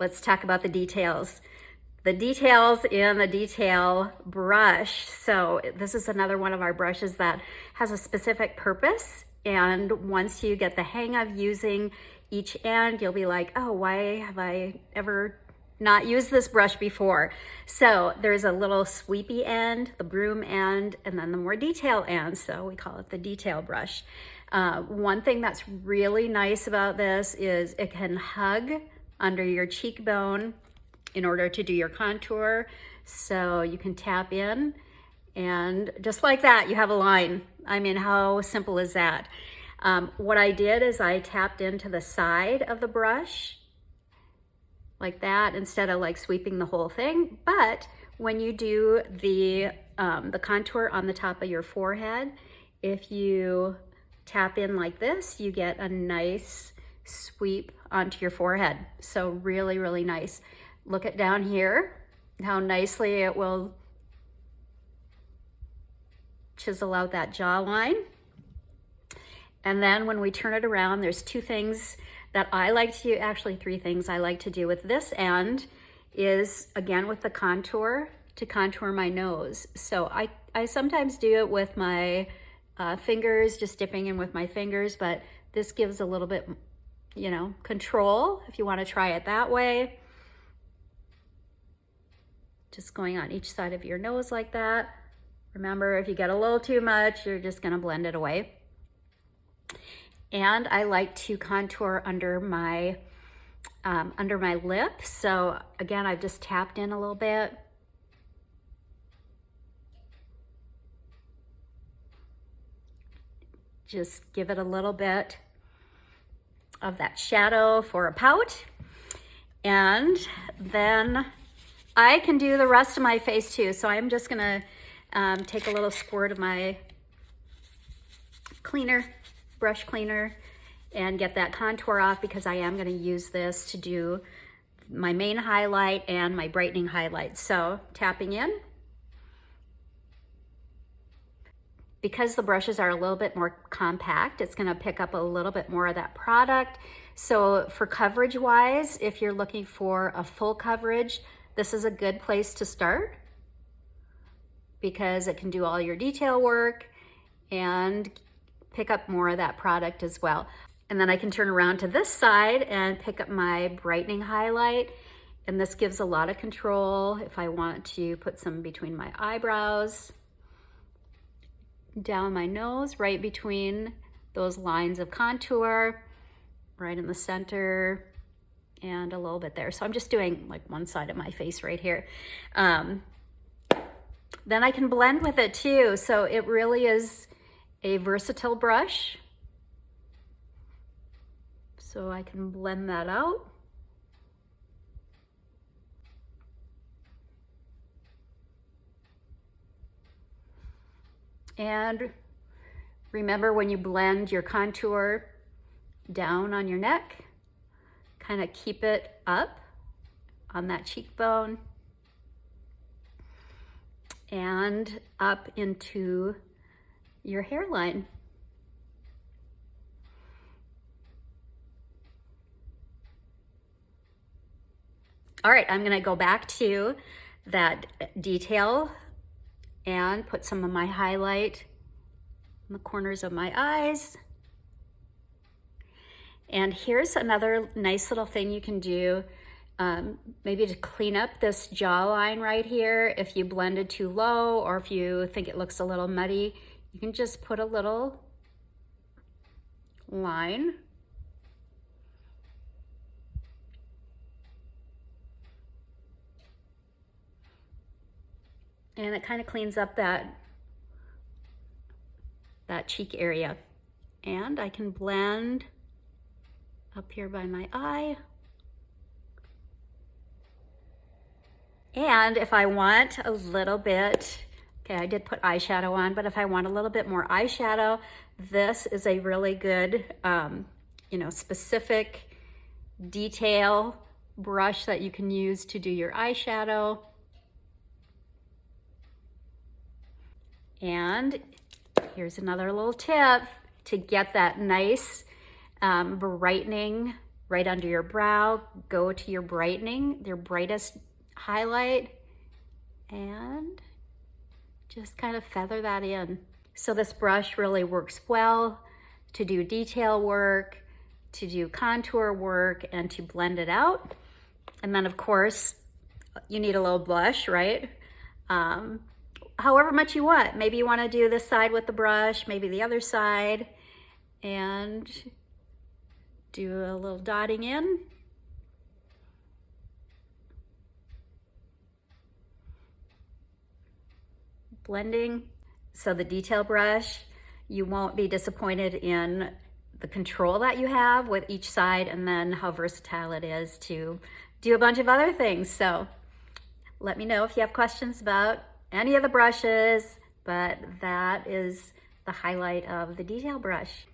let's talk about the details. The details in the detail brush. So this is another one of our brushes that has a specific purpose. And once you get the hang of using each end, you'll be like, oh, why have I ever not used this brush before? So there's a little sweepy end, the broom end, and then the more detail end. So we call it the detail brush. One thing that's really nice about this is it can hug under your cheekbone in order to do your contour. So you can tap in and just like that, you have a line. I mean, how simple is that? What I did is I tapped into the side of the brush like that instead of like sweeping the whole thing. But when you do the contour on the top of your forehead, if you tap in like this, you get a nice sweep onto your forehead. So really, really nice. Look at down here, how nicely it will chisel out that jawline. And then when we turn it around, there's two things that I like to do, actually three things I like to do with this end is, again, with the contour, to contour my nose. So I sometimes do it with my fingers, just dipping in with my fingers, but this gives a little bit, you know, control if you want to try it that way. Just going on each side of your nose like that. Remember, if you get a little too much, you're just going to blend it away. And I like to contour under my lip. So again, I've just tapped in a little bit. Just give it a little bit of that shadow for a pout. And then I can do the rest of my face too. So I'm just gonna take a little squirt of my brush cleaner, and get that contour off because I am gonna use this to do my main highlight and my brightening highlight. So tapping in. Because the brushes are a little bit more compact, it's gonna pick up a little bit more of that product. So for coverage wise, if you're looking for a full coverage, this is a good place to start because it can do all your detail work and pick up more of that product as well. And then I can turn around to this side and pick up my brightening highlight. And this gives a lot of control if I want to put some between my eyebrows, down my nose, right between those lines of contour, right in the center, and a little bit there. So I'm just doing like one side of my face right here. Then I can blend with it too. So it really is a versatile brush. So I can blend that out. And remember, when you blend your contour down on your neck, kind of keep it up on that cheekbone and up into your hairline. All right, I'm gonna go back to that detail and put some of my highlight in the corners of my eyes. And here's another nice little thing you can do, maybe to clean up this jawline right here. If you blended too low or if you think it looks a little muddy, you can just put a little line. And it kind of cleans up that cheek area. And I can blend up here by my eye. And if I want a little bit, okay, I did put eyeshadow on, but if I want a little bit more eyeshadow, this is a really good, you know, specific detail brush that you can use to do your eyeshadow. And here's another little tip to get that nice brightening right under your brow, go to your brightening, your brightest highlight, and just kind of feather that in. So this brush really works well to do detail work, to do contour work, and to blend it out. And then of course, you need a little blush, right? However much you want. Maybe you want to do this side with the brush, maybe the other side, and do a little dotting in. Blending. So the detail brush, you won't be disappointed in the control that you have with each side, and then how versatile it is to do a bunch of other things. So let me know if you have questions about any of the brushes, but that is the highlight of the detail brush.